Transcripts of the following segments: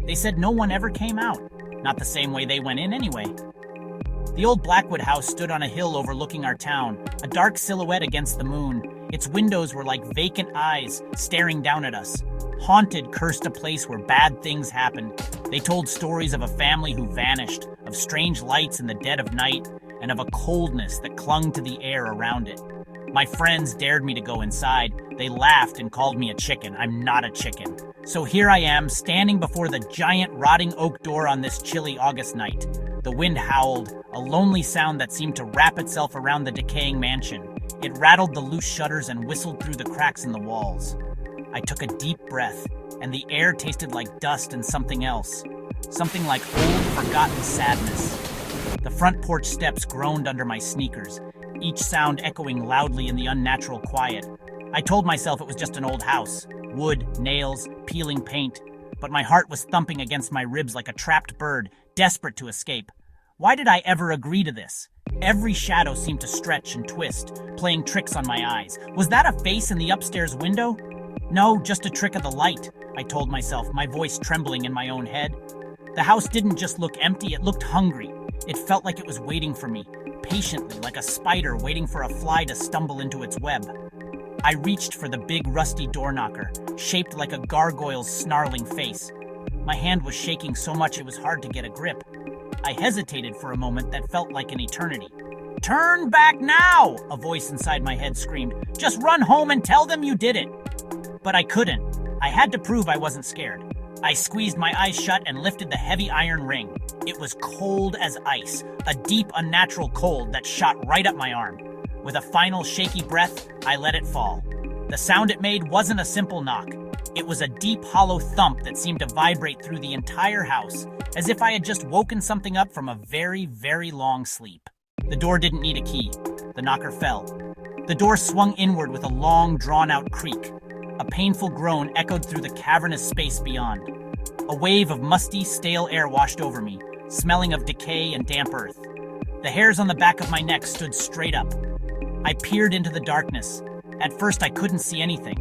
They said no one ever came out. Not the same way they went in anyway. The old Blackwood house stood on a hill overlooking our town, a dark silhouette against the moon. Its windows were like vacant eyes staring down at us. Haunted cursed a place where bad things happened. They told stories of a family who vanished, of strange lights in the dead of night, and of a coldness that clung to the air around it. My friends dared me to go inside. They laughed and called me a chicken. I'm not a chicken. So here I am, standing before the giant rotting oak door on this chilly August night. The wind howled, a lonely sound that seemed to wrap itself around the decaying mansion. It rattled the loose shutters and whistled through the cracks in the walls. I took a deep breath, and the air tasted like dust and something else. Something like old, forgotten sadness. The front porch steps groaned under my sneakers, each sound echoing loudly in the unnatural quiet. I told myself it was just an old house. Wood, nails, peeling paint. But my heart was thumping against my ribs like a trapped bird, desperate to escape. Why did I ever agree to this? Every shadow seemed to stretch and twist, playing tricks on my eyes. Was that a face in the upstairs window? No, just a trick of the light, I told myself, my voice trembling in my own head. The house didn't just look empty, it looked hungry. It felt like it was waiting for me, patiently, like a spider waiting for a fly to stumble into its web. I reached for the big rusty door knocker, shaped like a gargoyle's snarling face. My hand was shaking so much it was hard to get a grip. I hesitated for a moment that felt like an eternity. "Turn back now!" a voice inside my head screamed. "Just run home and tell them you did it!" But I couldn't. I had to prove I wasn't scared. I squeezed my eyes shut and lifted the heavy iron ring. It was cold as ice, a deep, unnatural cold that shot right up my arm. With a final shaky breath, I let it fall. The sound it made wasn't a simple knock. It was a deep, hollow thump that seemed to vibrate through the entire house, as if I had just woken something up from a very, very long sleep. The door didn't need a key. The knocker fell. The door swung inward with a long, drawn-out creak. A painful groan echoed through the cavernous space beyond. A wave of musty, stale air washed over me, smelling of decay and damp earth. The hairs on the back of my neck stood straight up. I peered into the darkness. At first, I couldn't see anything.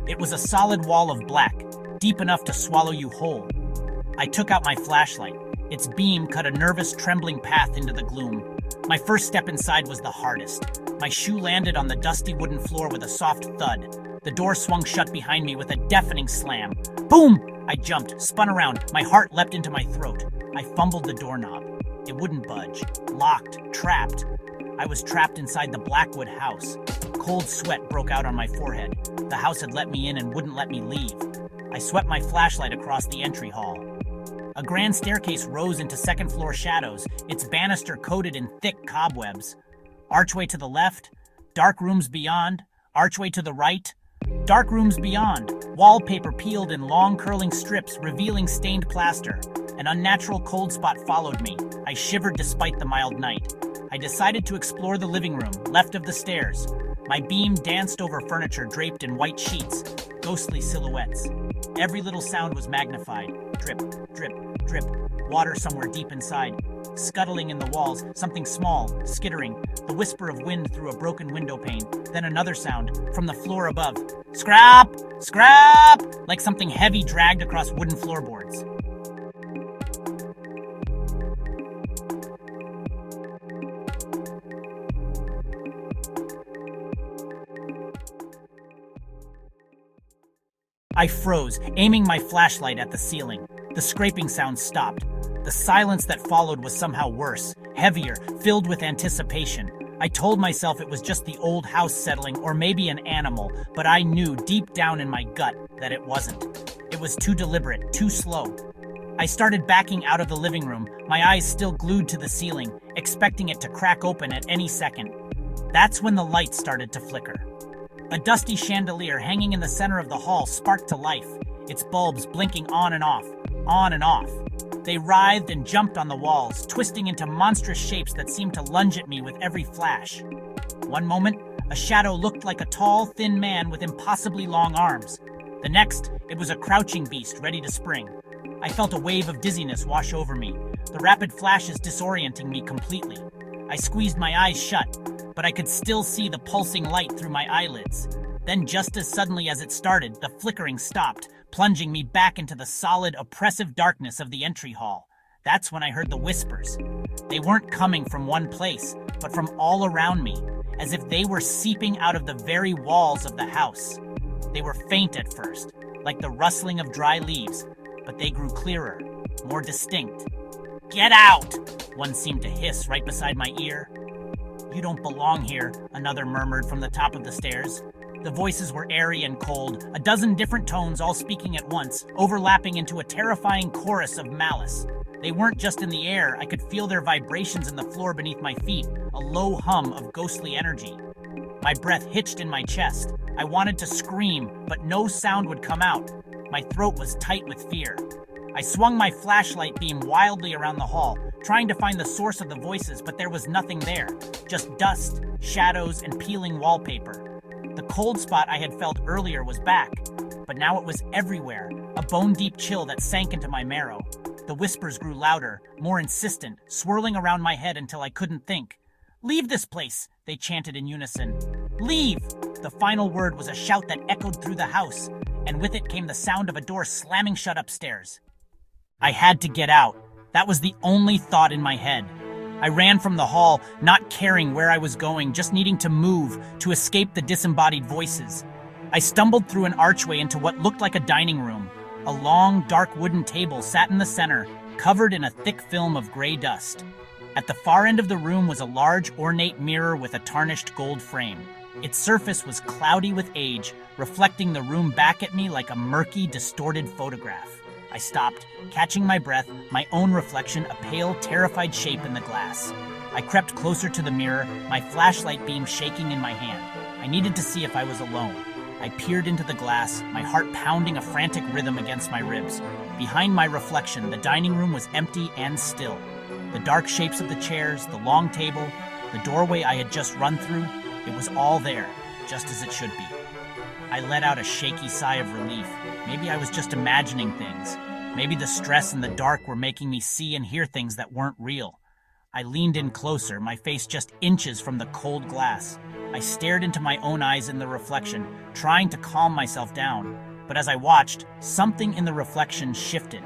It was a solid wall of black, deep enough to swallow you whole. I took out my flashlight. Its beam cut a nervous, trembling path into the gloom. My first step inside was the hardest. My shoe landed on the dusty wooden floor with a soft thud. The door swung shut behind me with a deafening slam. Boom! I jumped, spun around. My heart leapt into my throat. I fumbled the doorknob. It wouldn't budge. Locked. Trapped. I was trapped inside the Blackwood house. Cold sweat broke out on my forehead. The house had let me in and wouldn't let me leave. I swept my flashlight across the entry hall. A grand staircase rose into second-floor shadows, its banister coated in thick cobwebs. Archway to the left, dark rooms beyond, archway to the right, dark rooms beyond, wallpaper peeled in long curling strips revealing stained plaster. An unnatural cold spot followed me. I shivered despite the mild night. I decided to explore the living room, left of the stairs. My beam danced over furniture draped in white sheets, ghostly silhouettes. Every little sound was magnified. Drip, drip, drip. Water somewhere deep inside. Scuttling in the walls, something small, skittering. The whisper of wind through a broken window pane. Then another sound, from the floor above. Scrap! Scrap! Like something heavy dragged across wooden floorboards. I froze, aiming my flashlight at the ceiling. The scraping sound stopped. The silence that followed was somehow worse, heavier, filled with anticipation. I told myself it was just the old house settling or maybe an animal, but I knew deep down in my gut that it wasn't. It was too deliberate, too slow. I started backing out of the living room, my eyes still glued to the ceiling, expecting it to crack open at any second. That's when the light started to flicker. A dusty chandelier hanging in the center of the hall sparked to life, its bulbs blinking on and off, on and off. They writhed and jumped on the walls, twisting into monstrous shapes that seemed to lunge at me with every flash. One moment, a shadow looked like a tall, thin man with impossibly long arms. The next, it was a crouching beast ready to spring. I felt a wave of dizziness wash over me, the rapid flashes disorienting me completely. I squeezed my eyes shut, but I could still see the pulsing light through my eyelids. Then just as suddenly as it started, the flickering stopped, plunging me back into the solid, oppressive darkness of the entry hall. That's when I heard the whispers. They weren't coming from one place, but from all around me, as if they were seeping out of the very walls of the house. They were faint at first, like the rustling of dry leaves, but they grew clearer, more distinct. "Get out!" one seemed to hiss right beside my ear. "You don't belong here," another murmured from the top of the stairs. The voices were airy and cold, a dozen different tones all speaking at once, overlapping into a terrifying chorus of malice. They weren't just in the air, I could feel their vibrations in the floor beneath my feet, a low hum of ghostly energy. My breath hitched in my chest. I wanted to scream, but no sound would come out. My throat was tight with fear. I swung my flashlight beam wildly around the hall, trying to find the source of the voices, but there was nothing there. Just dust, shadows, and peeling wallpaper. The cold spot I had felt earlier was back, but now it was everywhere, a bone-deep chill that sank into my marrow. The whispers grew louder, more insistent, swirling around my head until I couldn't think. "Leave this place," they chanted in unison. "Leave!" The final word was a shout that echoed through the house, and with it came the sound of a door slamming shut upstairs. I had to get out. That was the only thought in my head. I ran from the hall, not caring where I was going, just needing to move, to escape the disembodied voices. I stumbled through an archway into what looked like a dining room. A long, dark wooden table sat in the center, covered in a thick film of gray dust. At the far end of the room was a large, ornate mirror with a tarnished gold frame. Its surface was cloudy with age, reflecting the room back at me like a murky, distorted photograph. I stopped, catching my breath, my own reflection a pale, terrified shape in the glass. I crept closer to the mirror, my flashlight beam shaking in my hand. I needed to see if I was alone. I peered into the glass, my heart pounding a frantic rhythm against my ribs. Behind my reflection, the dining room was empty and still. The dark shapes of the chairs, the long table, the doorway I had just run through, it was all there, just as it should be. I let out a shaky sigh of relief. Maybe I was just imagining things. Maybe the stress and the dark were making me see and hear things that weren't real. I leaned in closer, my face just inches from the cold glass. I stared into my own eyes in the reflection, trying to calm myself down. But as I watched, something in the reflection shifted.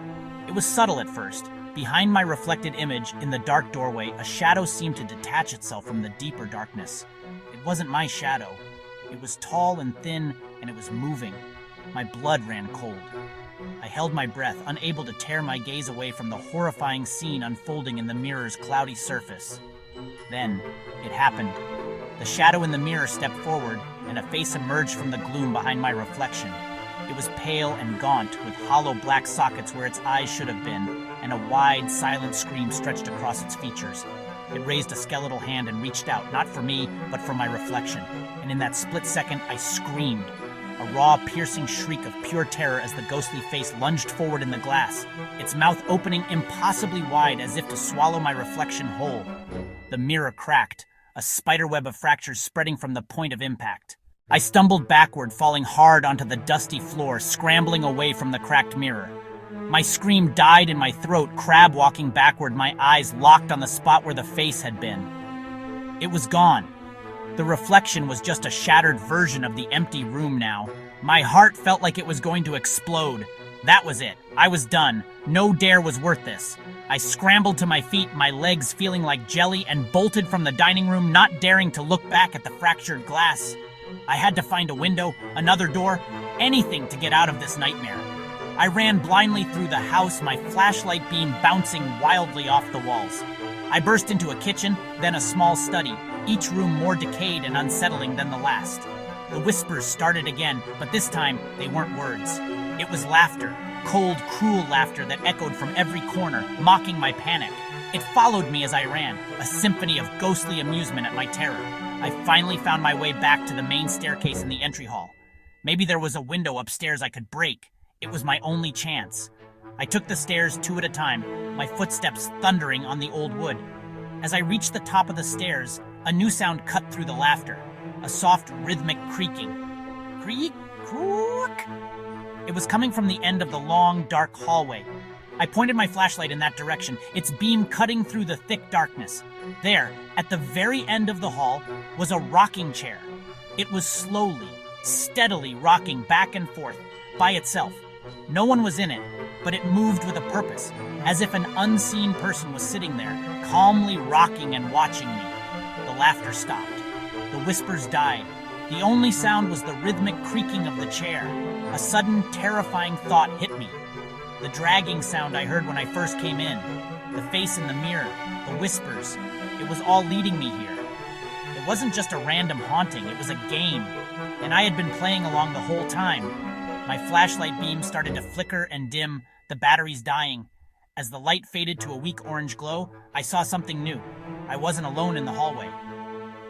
It was subtle at first. Behind my reflected image, in the dark doorway, a shadow seemed to detach itself from the deeper darkness. It wasn't my shadow. It was tall and thin, and it was moving. My blood ran cold. I held my breath, unable to tear my gaze away from the horrifying scene unfolding in the mirror's cloudy surface. Then, it happened. The shadow in the mirror stepped forward, and a face emerged from the gloom behind my reflection. It was pale and gaunt, with hollow black sockets where its eyes should have been, and a wide, silent scream stretched across its features. It raised a skeletal hand and reached out, not for me, but for my reflection. And in that split second, I screamed. A raw, piercing shriek of pure terror as the ghostly face lunged forward in the glass, its mouth opening impossibly wide as if to swallow my reflection whole. The mirror cracked, a spiderweb of fractures spreading from the point of impact. I stumbled backward, falling hard onto the dusty floor, scrambling away from the cracked mirror. My scream died in my throat, crab walking backward, my eyes locked on the spot where the face had been. It was gone. The reflection was just a shattered version of the empty room now. My heart felt like it was going to explode. That was it. I was done. No dare was worth this. I scrambled to my feet, my legs feeling like jelly, and bolted from the dining room, not daring to look back at the fractured glass. I had to find a window, another door, anything to get out of this nightmare. I ran blindly through the house, my flashlight beam bouncing wildly off the walls. I burst into a kitchen, then a small study, each room more decayed and unsettling than the last. The whispers started again, but this time they weren't words. It was laughter, cold, cruel laughter that echoed from every corner, mocking my panic. It followed me as I ran, a symphony of ghostly amusement at my terror. I finally found my way back to the main staircase in the entry hall. Maybe there was a window upstairs I could break. It was my only chance. I took the stairs 2 at a time, my footsteps thundering on the old wood. As I reached the top of the stairs, a new sound cut through the laughter, a soft, rhythmic creaking. Creak, crook. It was coming from the end of the long, dark hallway. I pointed my flashlight in that direction, its beam cutting through the thick darkness. There, at the very end of the hall, was a rocking chair. It was slowly, steadily rocking back and forth, by itself, No one was in it, but it moved with a purpose, as if an unseen person was sitting there, calmly rocking and watching me. The laughter stopped. The whispers died. The only sound was the rhythmic creaking of the chair. A sudden, terrifying thought hit me. The dragging sound I heard when I first came in, the face in the mirror, the whispers, it was all leading me here. It wasn't just a random haunting, it was a game, and I had been playing along the whole time. My flashlight beam started to flicker and dim, the batteries dying. As the light faded to a weak orange glow, I saw something new. I wasn't alone in the hallway.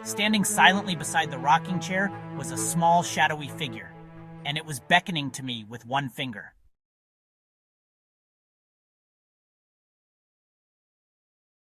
Standing silently beside the rocking chair was a small, shadowy figure, and it was beckoning to me with one finger.